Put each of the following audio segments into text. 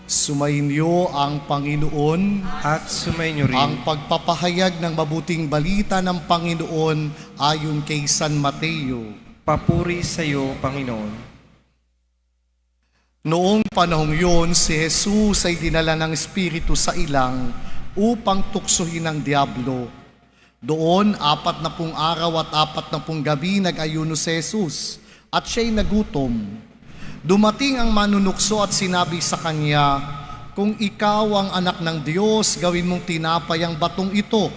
Sumainyo ang Panginoon at sumainyo rin ang pagpapahayag ng mabuting balita ng Panginoon ayon kay San Mateo. papuri sa iyo, Panginoon. Noong panahong yun, si Jesus ay dinala ng Espiritu sa ilang upang tuksohin ng Diablo. Doon, 40 araw at 40 gabi nag-ayuno si Jesus at siya'y nagutom. Dumating ang manunukso at sinabi sa kanya, "Kung ikaw ang anak ng Diyos, gawin mong tinapay ang batong ito."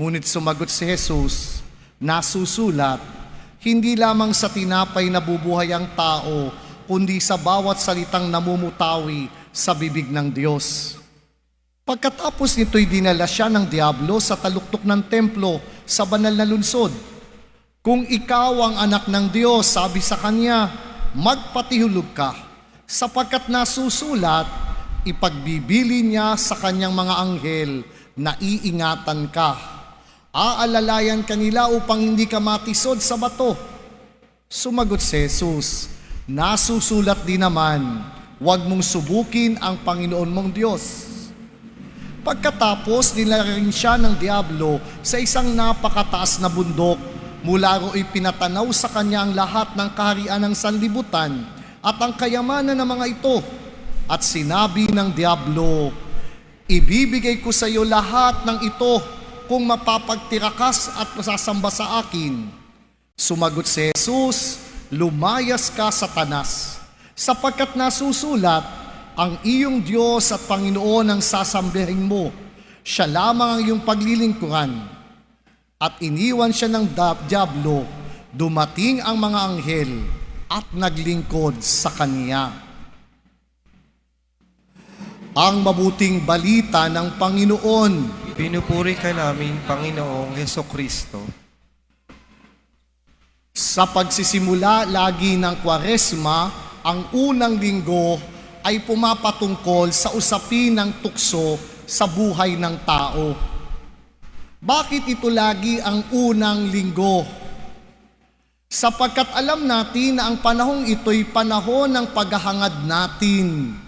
Ngunit sumagot si Jesus, "Nasusulat, hindi lamang sa tinapay nabubuhay ang tao, kundi sa bawat salitang namumutawi sa bibig ng Diyos." Pagkatapos nito'y dinala siya ng Diablo sa taluktok ng templo sa banal na lungsod. "Kung ikaw ang anak ng Diyos," sabi sa kanya, "magpatihulog ka, sapagkat nasusulat, ipagbibili niya sa kanyang mga anghel na iingatan ka. Aalalayan kanila upang hindi ka matisod sa bato." Sumagot si Jesus, "Nasusulat din naman, huwag mong subukin ang Panginoon mong Diyos." Pagkatapos, dinala rin siya ng Diablo sa isang napakataas na bundok. Mula ro'y pinatanaw sa kanya ang lahat ng kaharian ng sanlibutan at ang kayamanan ng mga ito. At sinabi ng Diablo, "Ibibigay ko sa iyo lahat ng ito kung mapapagtirakas at masasamba sa akin." Sumagot si Jesus, "Lumayas ka, Satanas, sapagkat nasusulat, ang iyong Diyos at Panginoon ang sasambihin mo. Siya lamang ang iyong paglilingkuran." At iniwan siya ng Diablo. Dumating ang mga anghel at naglingkod sa kanya. Ang mabuting balita ng Panginoon. Pinupuri ka namin, Panginoong Hesukristo. Sa pagsisimula lagi ng Kwaresma, ang unang linggo ay pumapatungkol sa usapin ng tukso sa buhay ng tao. Bakit ito lagi ang unang linggo? Sapagkat alam natin na ang panahong ito'y panahon ng paghahangad natin,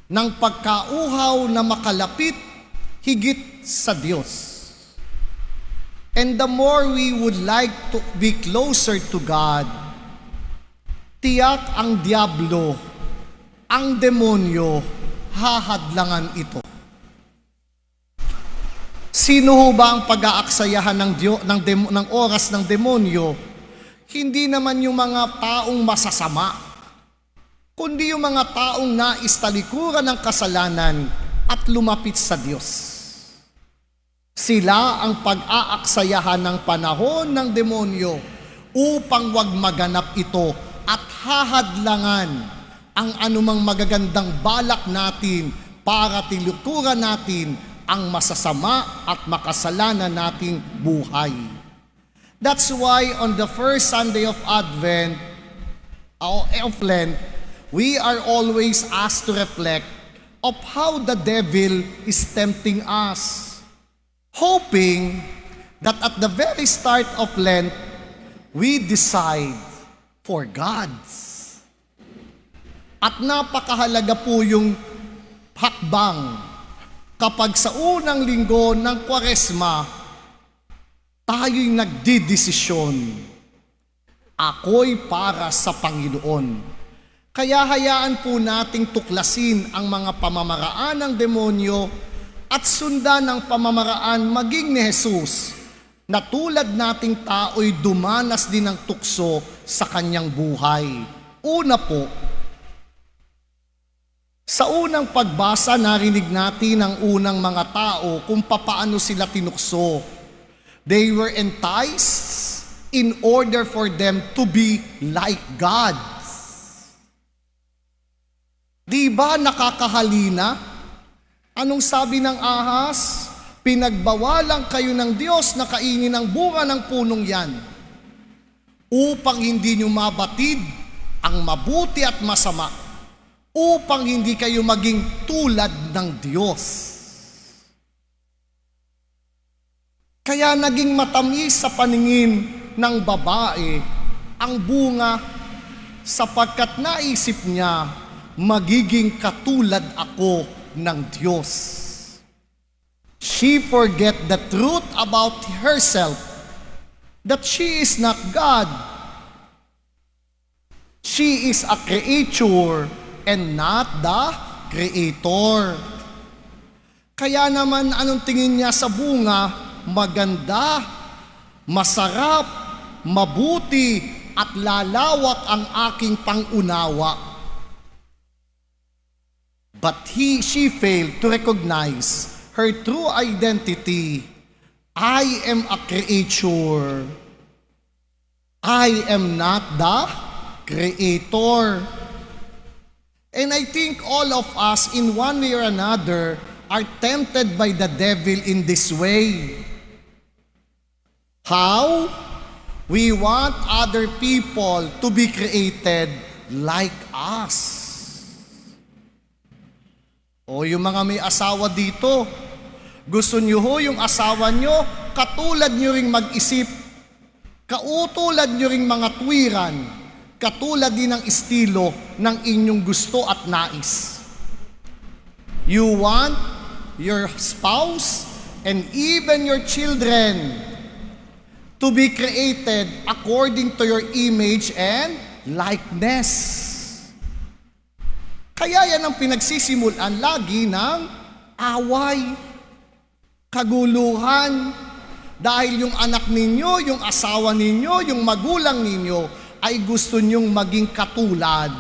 ng pagkauhaw na makalapit higit sa Diyos. And the more we would like to be closer to God, tiyak ang Diablo, ang demonyo, hahadlangan ito. Sino ho ba ang pag-aaksayahan ng oras ng demonyo? Hindi naman yung mga taong masasama, kundi yung mga taong nais talikuran ng kasalanan at lumapit sa Diyos. Sila ang pag-aaksayahan ng panahon ng demonyo upang wag maganap ito at hahadlangan ang anumang magagandang balak natin para tilikuran natin ang masasama at makasalanan nating buhay. That's why on the first Sunday of Advent, of Lent, we are always asked to reflect of how the devil is tempting us, hoping that at the very start of Lent, we decide for God. At napakahalaga po yung hakbang kapag sa unang linggo ng Kwaresma, tayo'y nagdidesisyon, ako'y para sa Panginoon. Kaya hayaan po nating tuklasin ang mga pamamaraan ng demonyo at sundan ang pamamaraan maging ni Jesus, na tulad nating tao'y dumanas din ng tukso sa kanyang buhay. Una po, sa unang pagbasa, narinig natin ang unang mga tao kung papaano sila tinukso. They were enticed in order for them to be like God. Di ba nakakahalina? Anong sabi ng ahas? "Pinagbawalan kayo ng Diyos na kainin ang bunga ng punong yan, upang hindi nyo mabatid ang mabuti at masama, upang hindi kayo maging tulad ng Diyos." Kaya naging matamis sa paningin ng babae ang bunga sapagkat naisip niya magiging katulad ako ng Diyos. She forget the truth about herself, that she is not God. She is a creature and not the Creator. Kaya naman anong tingin niya sa bunga? Maganda, masarap, mabuti, at lalawak ang aking pangunawa. But she failed to recognize her true identity. I am a creature. I am not the Creator. And I think all of us in one way or another are tempted by the devil in this way. How? We want other people to be created like us. O yung mga may asawa dito, gusto nyo ho yung asawa nyo, katulad nyo ring mag-isip, kautulad nyo ring mga tuwiran, katulad din ng estilo ng inyong gusto at nais. You want your spouse and even your children to be created according to your image and likeness. Kaya yan ang pinagsisimulan lagi ng away, kaguluhan, dahil yung anak ninyo, yung asawa ninyo, yung magulang ninyo ay gusto nyong maging katulad.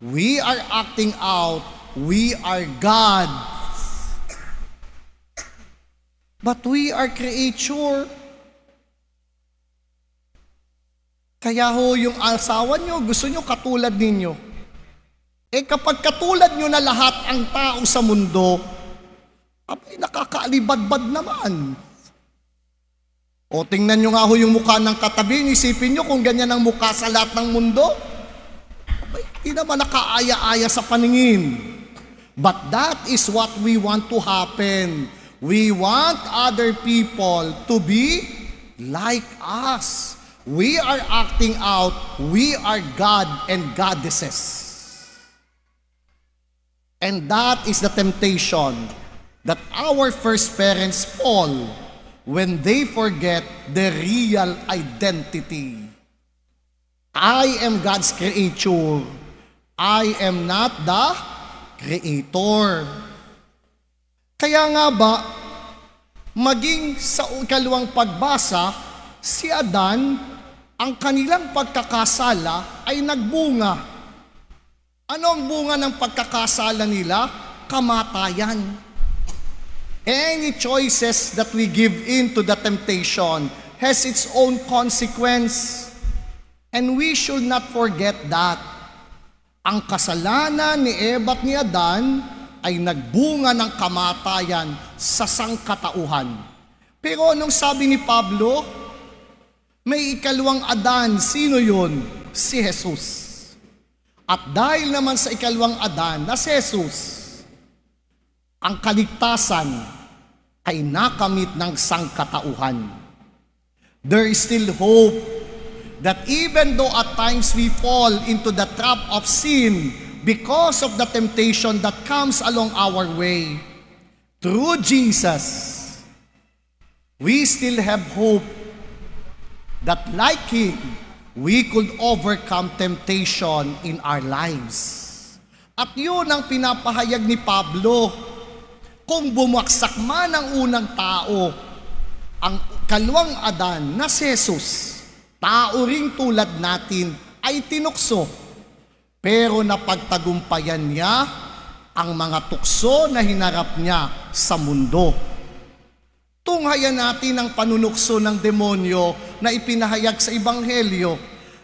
We are acting out, we are God. But we are creature. Kaya ho yung asawa nyo, gusto nyo katulad ninyo. Kapag katulad nyo na lahat ang tao sa mundo, abay nakakaalibadbad naman. O tingnan nyo nga ho yung mukha ng katabi, isipin nyo kung ganyan ang mukha sa lahat ng mundo, abay hindi naman nakaaya-aya sa paningin. But that is what we want to happen. We want other people to be like us. We are acting out, we are God and goddesses. And that is the temptation that our first parents fall when they forget the real identity. I am God's creature. I am not the Creator. Kaya nga ba, maging sa ikalawang pagbasa, si Adan, ang kanilang pagkakasala ay nagbunga. Ano ang bunga ng pagkakasala nila? Kamatayan. Any choices that we give in to the temptation has its own consequence. And we should not forget that. Ang kasalanan ni Eva at ni Adan ay nagbunga ng kamatayan sa sangkatauhan. Pero anong sabi ni Pablo? May ikalawang Adan. Sino yun? Si Jesus. At dahil naman sa ikalawang Adan na si Jesus, ang kaligtasan ay nakamit ng sangkatauhan. There is still hope that even though at times we fall into the trap of sin because of the temptation that comes along our way, through Jesus, we still have hope that like Him, we could overcome temptation in our lives. At yun ang pinapahayag ni Pablo. Kung bumagsak man ang unang tao, ang kalawang Adan na si Jesus, tao ring tulad natin, ay tinukso. Pero napagtagumpayan niya ang mga tukso na hinarap niya sa mundo. Tunghayan natin ang panunukso ng demonyo na ipinahayag sa Ebanghelyo.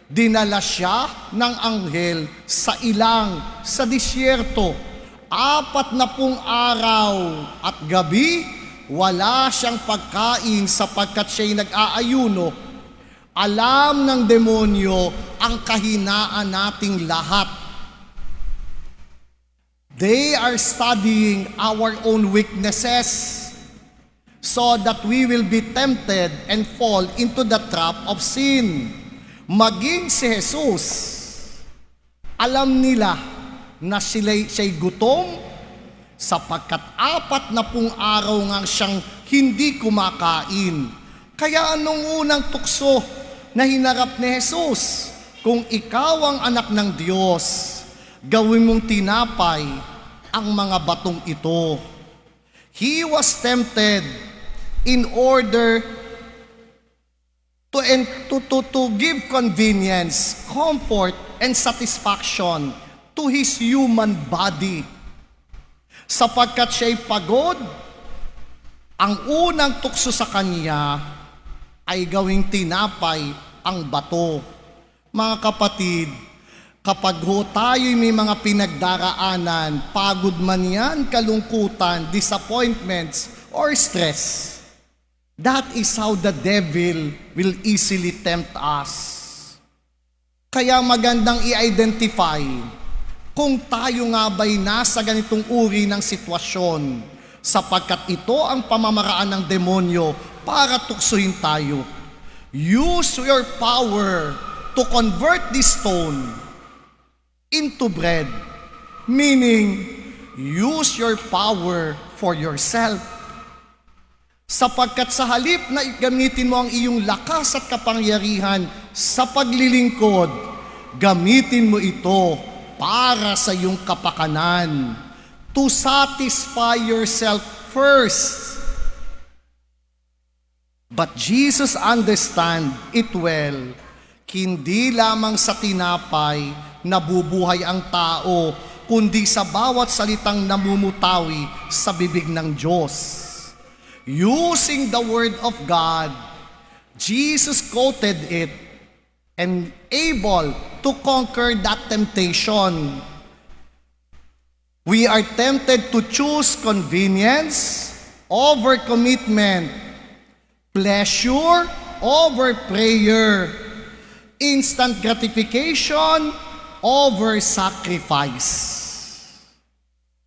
Dinala siya ng anghel sa ilang, sa disyerto. 40 araw at gabi, wala siyang pagkain sapagkat siya'y nag-aayuno. Alam ng demonyo ang kahinaan nating lahat. They are studying our own weaknesses, so that we will be tempted and fall into the trap of sin. Maging si Jesus, alam nila na siya'y gutom sapagkat 40 araw nga siyang hindi kumakain. Kaya anong unang tukso na hinarap ni Jesus? Kung ikaw ang anak ng Diyos, gawin mong tinapay ang mga batong ito. He was tempted in order to give convenience, comfort, and satisfaction to his human body. Sapagkat siya'y pagod, ang unang tukso sa kanya ay gawing tinapay ang bato. Mga kapatid, kapag tayo'y may mga pinagdaraanan, pagod man yan, kalungkutan, disappointments, or stress, that is how the devil will easily tempt us. Kaya magandang i-identify kung tayo nga ba'y nasa ganitong uri ng sitwasyon, sapagkat ito ang pamamaraan ng demonyo para tuksohin tayo. Use your power to convert this stone into bread, meaning use your power for yourself. Sapagkat sa halip na gamitin mo ang iyong lakas at kapangyarihan sa paglilingkod, gamitin mo ito para sa iyong kapakanan, to satisfy yourself first. But Jesus understand it well, hindi lamang sa tinapay nabubuhay ang tao, kundi sa bawat salitang namumutawi sa bibig ng Diyos. Using the Word of God, Jesus quoted it and able to conquer that temptation. We are tempted to choose convenience over commitment, pleasure over prayer, instant gratification over sacrifice.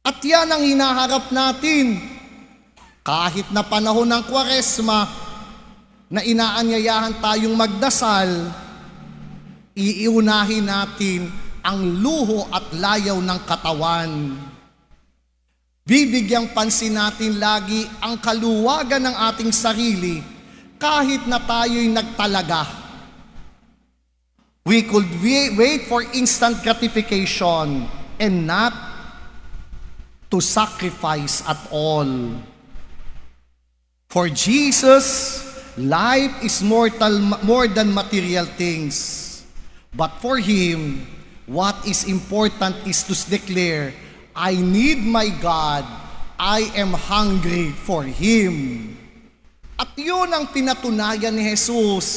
At yan ang hinaharap natin. Kahit na panahon ng Kwaresma na inaanyayahan tayong magdasal, iiunahin natin ang luho at layaw ng katawan. Bibigyang pansin natin lagi ang kaluwagan ng ating sarili kahit na tayo'y nagtalaga. We could wait for instant gratification and not to sacrifice at all. For Jesus, life is more than material things. But for Him, what is important is to declare, I need my God, I am hungry for Him. At yun ang pinatunayan ni Jesus.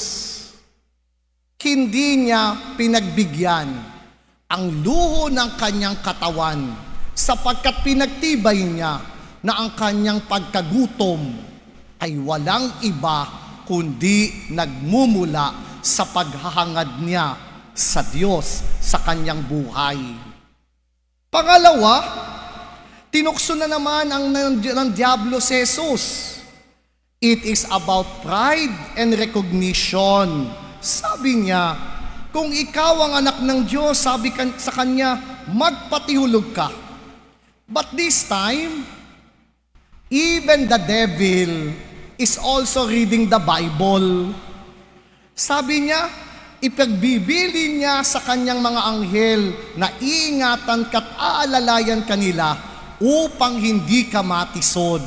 Hindi niya pinagbigyan ang luho ng kanyang katawan sapagkat pinagtibay niya na ang kanyang pagkagutom ay walang iba kundi nagmumula sa paghahangad niya sa Diyos sa kanyang buhay. Pangalawa, tinukso na naman ng Diablo si Jesus. It is about pride and recognition. Sabi niya, kung ikaw ang anak ng Diyos, sabi sa kanya, magpatihulog ka. But this time, even the devil is also reading the Bible. Sabi niya, ipagbibili niya sa kanyang mga anghel na iingatan ka't aalalayan kanila upang hindi ka matisod.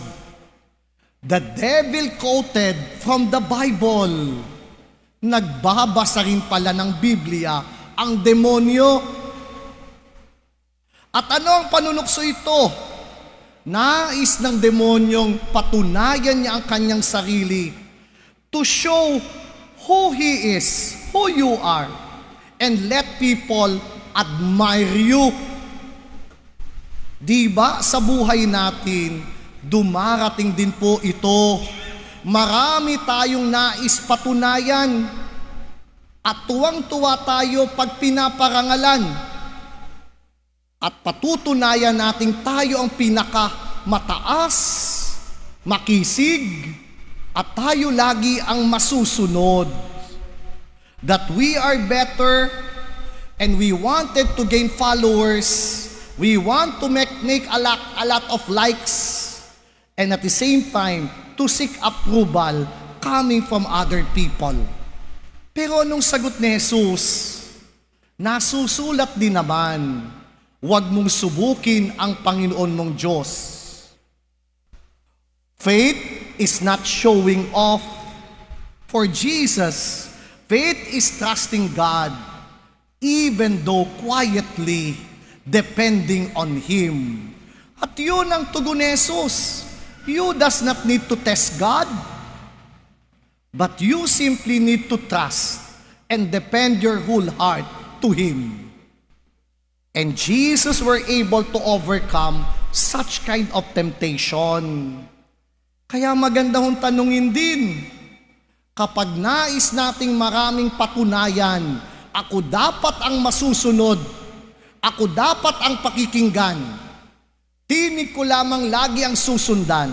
The devil quoted from the Bible. Nagbabasa rin pala ng Biblia ang demonyo. At ano ang panunukso ito? Nais ng demonyong patunayan niya ang kanyang sarili to show who he is, who you are, and let people admire you. Diba sa buhay natin, dumarating din po ito. Marami tayong nais patunayan at tuwang-tuwa tayo pag pinaparangalan at patutunayan nating tayo ang pinakamataas, makisig, at tayo lagi ang masusunod. That we are better and we wanted to gain followers, We want to make a lot of likes, and at the same time, to seek approval coming from other people. Pero anong sagot ni Jesus? Nasusulat din naman, huwag mong subukin ang Panginoon mong Diyos. Faith is not showing off. For Jesus, faith is trusting God, even though quietly, depending on Him. At yun ang tugon ni Jesus. You does not need to test God, but you simply need to trust and depend your whole heart to Him. And Jesus were able to overcome such kind of temptation. Kaya maganda hong tanungin din, kapag nais nating maraming patunayan, ako dapat ang masusunod, ako dapat ang pakikinggan, tinig ko lamang lagi ang susundan.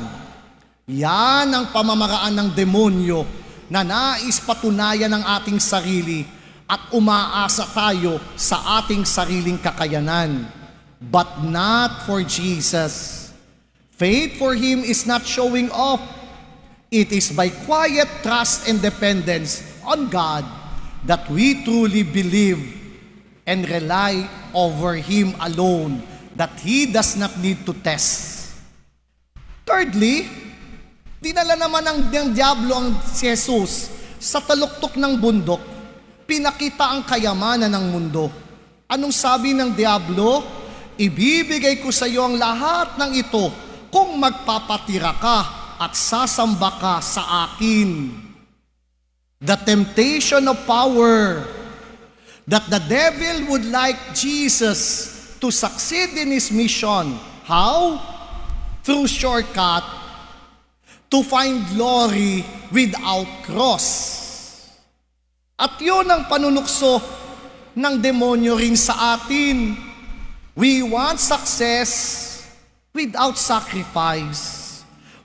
Yan ang pamamaraan ng demonyo na nais patunayan ng ating sarili at umaasa tayo sa ating sariling kakayanan. But not for Jesus. Faith for Him is not showing off. It is by quiet trust and dependence on God that we truly believe and rely over Him alone, that He does not need to test. Thirdly, dinala naman ng diablo ang si Jesus sa taluktok ng bundok, pinakita ang kayamanan ng mundo. Anong sabi ng diablo? Ibibigay ko sa iyo ang lahat ng ito kung magpapatira ka at sasamba ka sa akin. The temptation of power, that the devil would like Jesus to succeed in His mission. How? Through shortcut, to find glory without cross. At yun ang panunukso ng demonyo rin sa atin. We want success without sacrifice.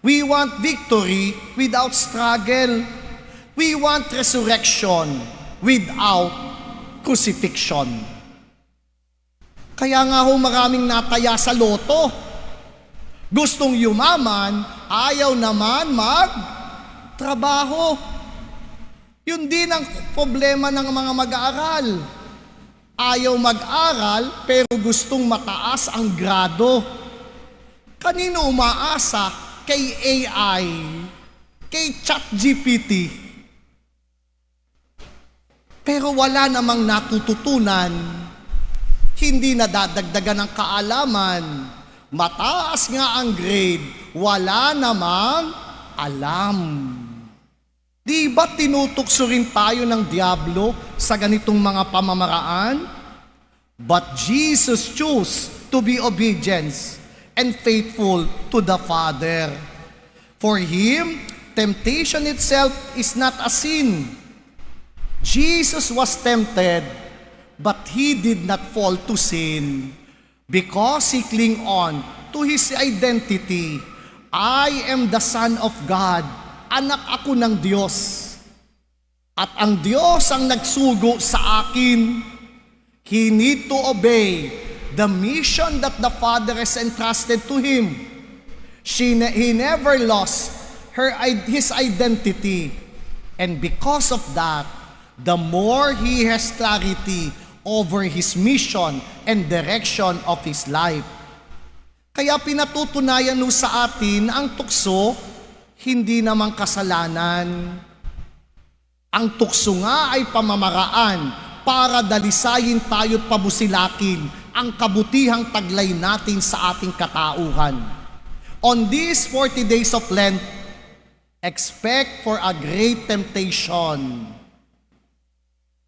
We want victory without struggle. We want resurrection without crucifixion. Kaya nga ho maraming nataya sa loto. Gustong yumaman, ayaw naman magtrabaho. Yun din ang problema ng mga mag-aaral. Ayaw mag-aral pero gustong mataas ang grado. Kanino umaasa? Kay AI, kay ChatGPT. Pero wala namang natututunan, hindi nadadagdagan ng kaalaman, mataas nga ang grade, wala namang alam. Di ba tinutukso rin tayo ng diablo sa ganitong mga pamamaraan? But Jesus chose to be obedient and faithful to the Father. For Him, temptation itself is not a sin. Jesus was tempted, but He did not fall to sin because He clung on to His identity. I am the Son of God. Anak ako ng Diyos. At ang Diyos ang nagsugo sa akin. He need to obey the mission that the Father has entrusted to Him. He never lost his identity. And because of that, the more he has clarity over his mission and direction of his life. Kaya pinatutunayan nun sa atin ang tukso, hindi naman kasalanan. Ang tukso nga ay pamamaraan para dalisayin tayo't pabusilakin ang kabutihang taglay natin sa ating katauhan. On these 40 days of Lent, expect for a great temptation.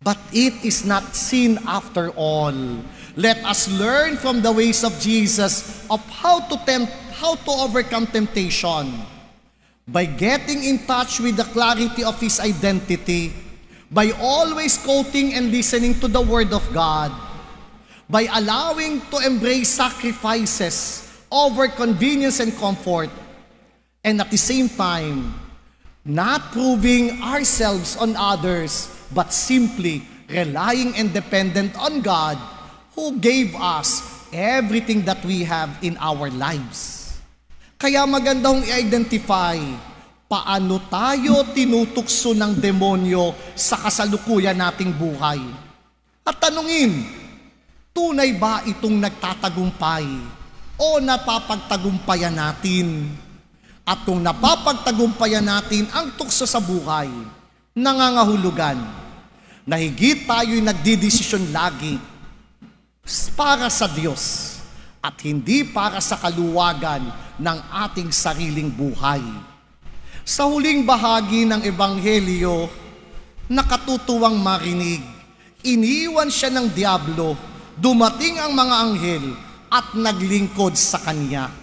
But it is not sin after all. Let us learn from the ways of Jesus of how to overcome temptation. By getting in touch with the clarity of His identity, by always quoting and listening to the Word of God, by allowing to embrace sacrifices over convenience and comfort, and at the same time, not proving ourselves on others, but simply relying and dependent on God who gave us everything that we have in our lives. Kaya maganda hong i-identify paano tayo tinutukso ng demonyo sa kasalukuyan nating buhay. At tanungin, tunay ba itong nagtatagumpay o napapagtagumpayan natin? At kung napapagtagumpayan natin ang tukso sa buhay, nangangahulugan na higit tayo'y nagdidesisyon lagi para sa Diyos at hindi para sa kaluwagan ng ating sariling buhay. Sa huling bahagi ng Ebanghelyo, nakatutuwang marinig, iniwan siya ng Diablo, dumating ang mga anghel at naglingkod sa kanya.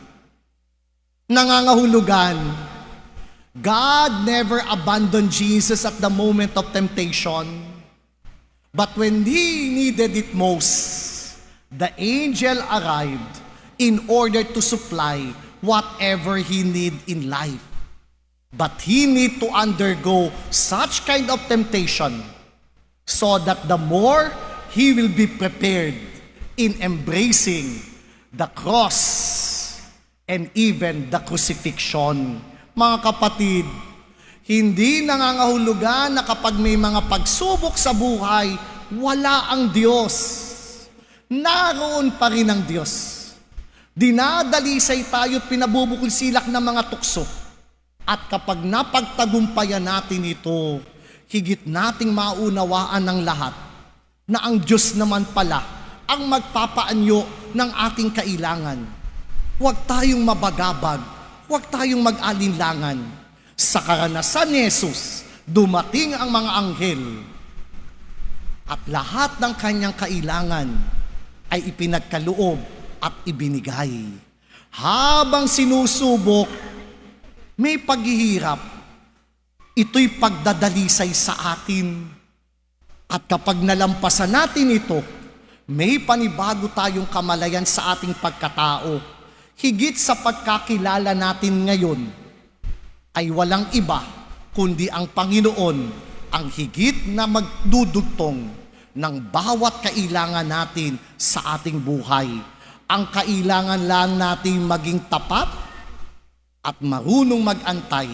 Nangangahulugan, God never abandoned Jesus at the moment of temptation. But when He needed it most, the angel arrived in order to supply whatever he need in life. But he need to undergo such kind of temptation so that the more he will be prepared in embracing the cross and even the crucifixion. Mga kapatid, hindi nangangahulugan na kapag may mga pagsubok sa buhay, wala ang Diyos. Naroon pa rin ang Diyos. Dinadalisay tayo at pinabubukol silak ng mga tukso. At kapag napagtagumpayan natin ito, higit nating maunawaan ng lahat na ang Diyos naman pala ang magpapaanyo ng ating kailangan. Huwag tayong mabagabag, huwag tayong mag-alinlangan. Sa karanasan ni Jesus, dumating ang mga anghel at lahat ng kanyang kailangan ay ipinagkaloob at ibinigay. Habang sinusubok, may paghihirap, ito'y pagdadalisay sa atin. At kapag nalampasan natin ito, may panibago tayong kamalayan sa ating pagkatao. Higit sa pagkakilala natin ngayon, ay walang iba kundi ang Panginoon ang higit na magdudugtong ng bawat kailangan natin sa ating buhay. Ang kailangan lang natin maging tapat at marunong mag-antay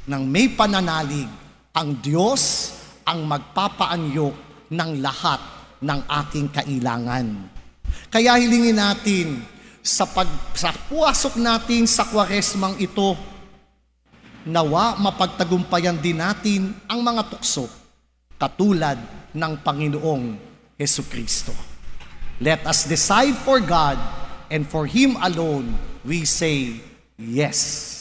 ng may pananalig. Ang Diyos ang magpapaanyo ng lahat ng ating kailangan. Kaya hilingin natin sa puwasok natin sa Kwaresmang ito, nawa mapagtagumpayan din natin ang mga tukso katulad ng Panginoong Hesukristo. Let us decide for God, and for Him alone we say yes.